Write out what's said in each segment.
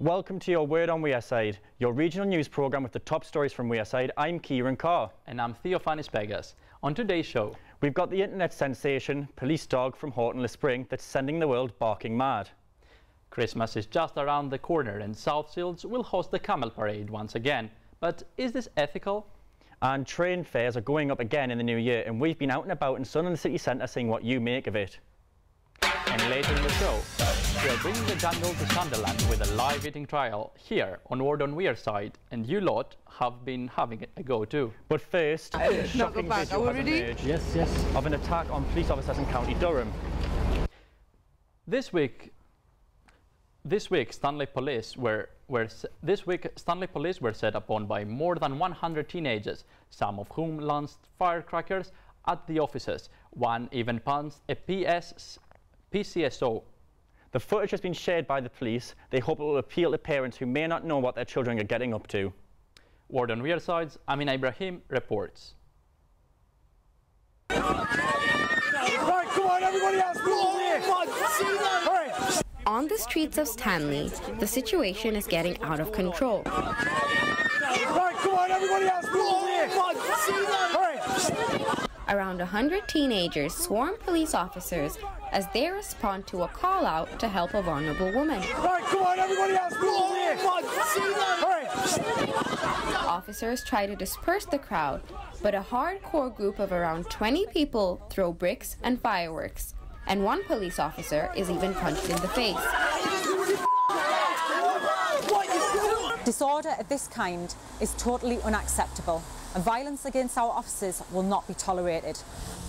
Welcome to your Word on Wearside, your regional news programme with the top stories from Wearside. I'm Kieran Carr. And I'm Theophanis Pegas. On today's show, we've got the internet sensation, Police Dog from Horton-le-Spring that's sending the world barking mad. Christmas is just around the corner and South Shields will host the Camel Parade once again. But is this ethical? And train fares are going up again in the new year, and we've been out and about in Sunderland city centre seeing what you make of it. And later in the show, we are bringing the jungle to Sunderland with a live eating trial here on Word on Wearside, and you lot have been having a go too. But first, a shocking video has emerged of an attack on police officers in County Durham. This week, Stanley police were set upon by more than 100 teenagers, some of whom launched firecrackers at the officers. One even punched a PCSO. The footage has been shared by the police. They hope it will appeal to parents who may not know what their children are getting up to. Word on Wearside's Amina Ibrahim reports. Right, come on, everybody else, On the streets of Stanley, the situation is getting out of control. Right, come on, everybody else, Around 100 teenagers swarm police officers as they respond to a call out to help a vulnerable woman. Right, come on, everybody else, Officers try to disperse the crowd, but a hardcore group of around 20 people throw bricks and fireworks, and one police officer is even punched in the face. Disorder of this kind is totally unacceptable, and violence against our officers will not be tolerated.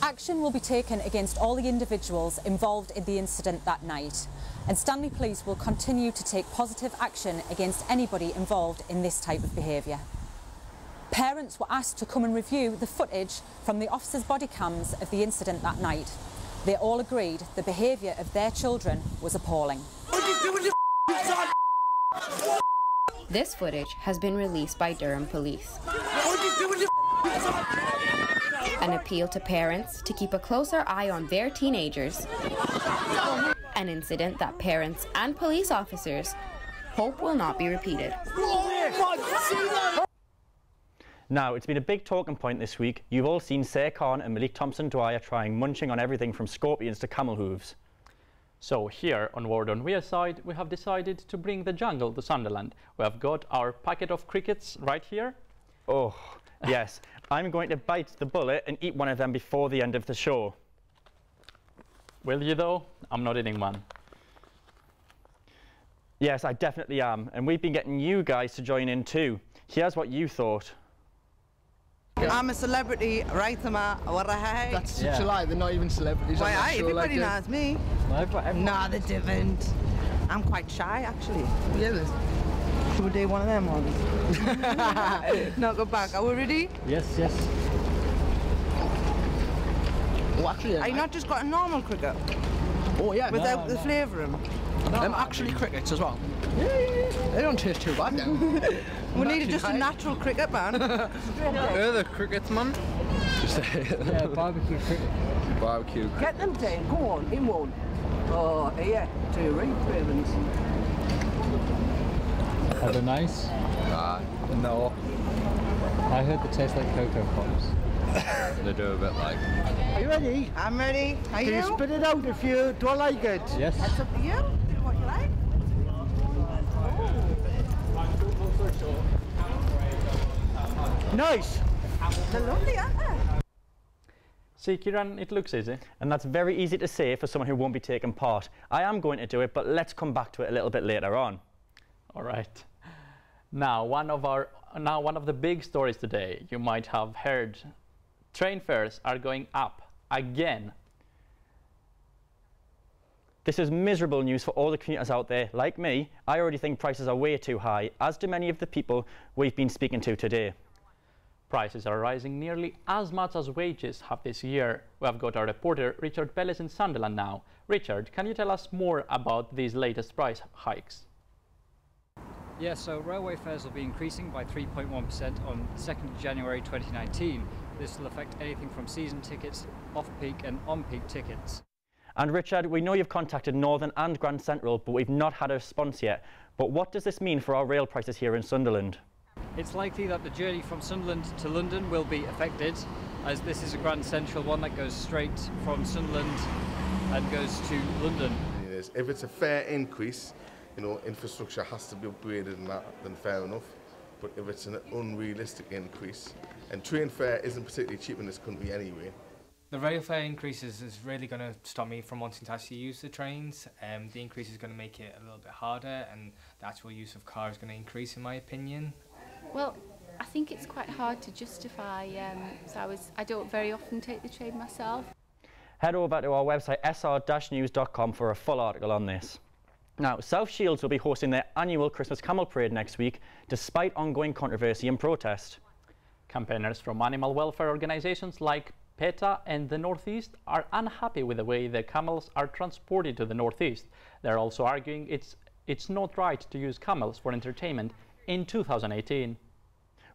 Action will be taken against all the individuals involved in the incident that night, and Stanley Police will continue to take positive action against anybody involved in this type of behaviour. Parents were asked to come and review the footage from the officers' body cams of the incident that night. They all agreed the behaviour of their children was appalling. This footage has been released by Durham Police. An appeal to parents to keep a closer eye on their teenagers. An incident that parents and police officers hope will not be repeated. Now, it's been a big talking point this week. You've all seen Sarah Khan and Malik Thompson-Dwyer trying munching on everything from scorpions to camel hooves. So here on Word on Wearside, we have decided to bring the jungle to Sunderland. We have got our packet of crickets right here. Oh, yes. I'm going to bite the bullet and eat one of them before the end of the show. Will you though? I'm not eating one. Yes, I definitely am. And we've been getting you guys to join in too. Here's what you thought. I'm a celebrity, right? That's such a lie, they're not even celebrities. Why, everybody knows me. No, they didn't. I'm quite shy, actually. Yeah, Should we do one of them ones? No, go back. Are we ready? Yes. Oh, actually, Are you not just got a normal cricket? Oh, yeah. Without the flavouring? Actually crickets as well. Yeah. They don't taste too bad now. We need just a natural cricket, man. The crickets, man. Yeah, barbecue cricket. Barbecue. Get them down, go on, in one. Oh, here, two ravens. Are they nice? No. I heard they taste like Cocoa Pops. They do a bit like. Are you ready? I'm ready. Are Can you spit it out if you don't like it? Yes. That's up to you. Do what you like. Nice. They're lovely, aren't they? See, Kieran, it looks easy. And that's very easy to say for someone who won't be taking part. I am going to do it, but let's come back to it a little bit later on. All right. Now, one of the big stories today, you might have heard, train fares are going up again. This is miserable news for all the commuters out there. Like me, I already think prices are way too high, as do many of the people we've been speaking to today. Prices are rising nearly as much as wages have this year. We have got our reporter Richard Pellis in Sunderland now. Richard, can you tell us more about these latest price hikes? Yeah, so railway fares will be increasing by 3.1% on 2nd January 2019. This will affect anything from season tickets, off-peak and on-peak tickets. And Richard, we know you've contacted Northern and Grand Central, but we've not had a response yet. But what does this mean for our rail prices here in Sunderland? It's likely that the journey from Sunderland to London will be affected, as this is a Grand Central one that goes straight from Sunderland and goes to London. If it's a fair increase, you know, infrastructure has to be upgraded and that, then fair enough. But if it's an unrealistic increase, and train fare isn't particularly cheap in this country anyway. The rail fare increases is really going to stop me from wanting to actually use the trains. The increase is going to make it a little bit harder, and the actual use of cars is going to increase, in my opinion. Well, I think it's quite hard to justify, so I don't very often take the train myself. Head over to our website sr-news.com for a full article on this. Now, South Shields will be hosting their annual Christmas Camel Parade next week, despite ongoing controversy and protest. Campaigners from animal welfare organisations like PETA and the Northeast are unhappy with the way the camels are transported to the Northeast. They're also arguing it's not right to use camels for entertainment in 2018.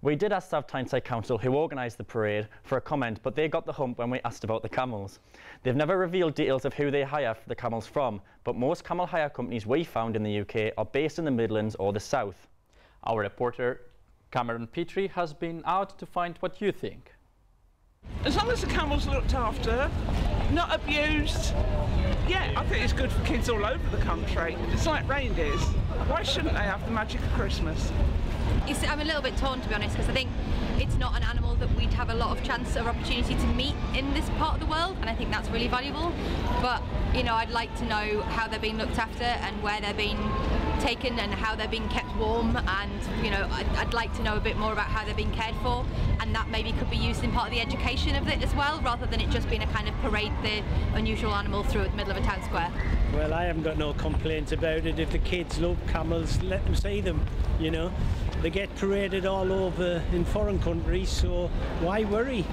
We did ask South Tyneside Council, who organised the parade, for a comment, but they got the hump when we asked about the camels. They've never revealed details of who they hire the camels from, but most camel hire companies we found in the UK are based in the Midlands or the South. Our reporter Cameron Petrie has been out to find what you think. As long as the camels looked after, not abused, yeah, I think it's good for kids all over the country. It's like reindeers. Why shouldn't they have the magic of Christmas? I'm a little bit torn, to be honest, because I think it's not an animal that we'd have a lot of chance or opportunity to meet in this part of the world, and I think that's really valuable. But, you know, I'd like to know how they're being looked after and where they're being taken and how they're being kept warm, and, you know, I'd like to know a bit more about how they're being cared for, and that maybe could be used in part of the education of it as well, rather than it just being a kind of parade the unusual animal through the middle of a town square. Well, I haven't got no complaints about it. If the kids love camels, let them see them, you know. They get paraded all over in foreign countries, so why worry?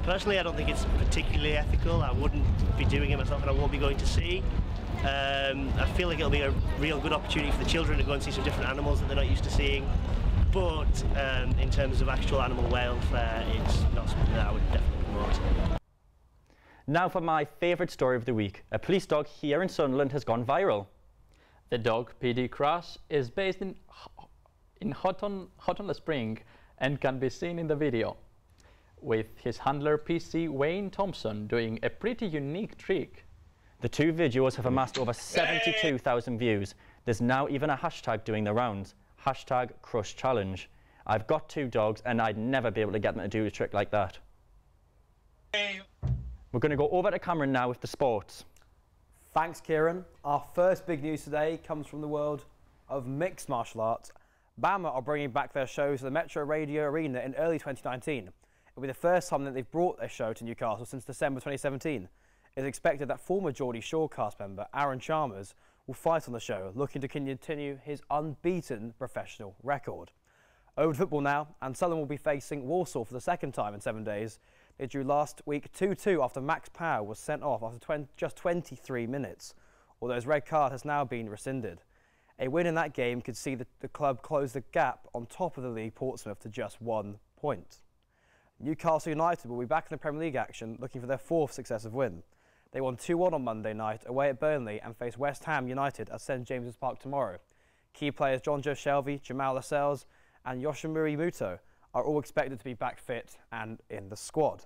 Personally, I don't think it's particularly ethical. I wouldn't be doing it myself, and I won't be going to see. I feel like it'll be a real good opportunity for the children to go and see some different animals that they're not used to seeing. But in terms of actual animal welfare, it's not something that I would definitely promote. Now for my favourite story of the week. A police dog here in Sunderland has gone viral. The dog, PD Crash, is based in Houghton-le-Spring and can be seen in the video, with his handler PC Wayne Thompson doing a pretty unique trick. The two videos have amassed over 72,000 views. There's now even a hashtag doing the rounds, #CrushChallenge. I've got two dogs and I'd never be able to get them to do a trick like that. We're going to go over to Cameron now with the sports. Thanks, Kieran. Our first big news today comes from the world of mixed martial arts. BAMA are bringing back their shows to the Metro Radio Arena in early 2019. It'll be the first time that they've brought their show to Newcastle since December 2017. It is expected that former Geordie Shore cast member Aaron Chalmers will fight on the show, looking to continue his unbeaten professional record. Over to football now, and Sunderland will be facing Walsall for the second time in 7 days. They drew last week 2-2 after Max Power was sent off after just 23 minutes, although his red card has now been rescinded. A win in that game could see the club close the gap on top of the league Portsmouth to just 1 point. Newcastle United will be back in the Premier League action, looking for their fourth successive win. They won 2-1 on Monday night away at Burnley and face West Ham United at St James's Park tomorrow. Key players John Joe Shelvey, Jamal Lascelles and Yoshimuri Muto are all expected to be back fit and in the squad.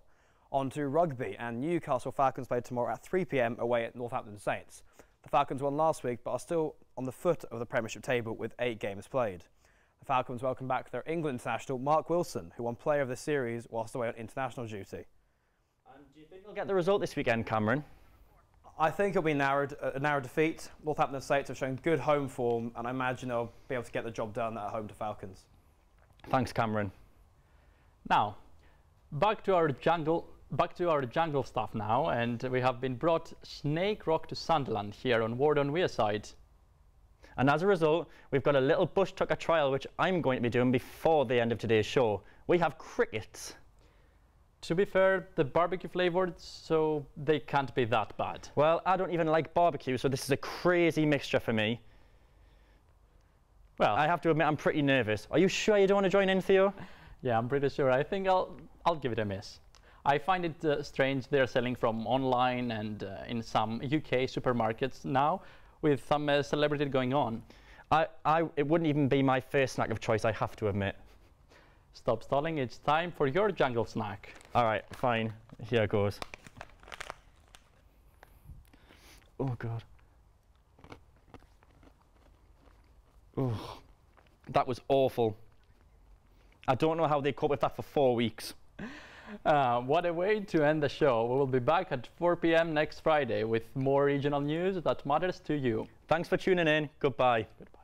On to rugby, and Newcastle Falcons play tomorrow at 3 p.m. away at Northampton Saints. The Falcons won last week but are still on the foot of the Premiership table with 8 games played. The Falcons welcome back their England international Mark Wilson, who won Player of the Series whilst away on international duty. And do you think they'll get the result this weekend, Cameron? I think it'll be a narrow defeat. Northampton Saints have shown good home form, and I imagine they'll be able to get the job done at home to Falcons. Thanks, Cameron. Now, back to our jungle stuff now, and we have been brought Snake Rock to Sunderland here on Wearside. And as a result, we've got a little bush tucker trial which I'm going to be doing before the end of today's show. We have crickets. To be fair, the barbecue flavoured, so they can't be that bad. Well, I don't even like barbecue, so this is a crazy mixture for me. Well, I have to admit I'm pretty nervous. Are you sure you don't want to join in, Theo? Yeah, I'm pretty sure. I think I'll give it a miss. I find it strange they're selling from online and in some UK supermarkets now with some celebrity going on. It wouldn't even be my first snack of choice, I have to admit. Stop stalling, it's time for your jungle snack. All right, fine. Here goes. Oh, God. Oh, that was awful. I don't know how they cope with that for 4 weeks. What a way to end the show. We will be back at 4 p.m. next Friday with more regional news that matters to you. Thanks for tuning in. Goodbye. Goodbye.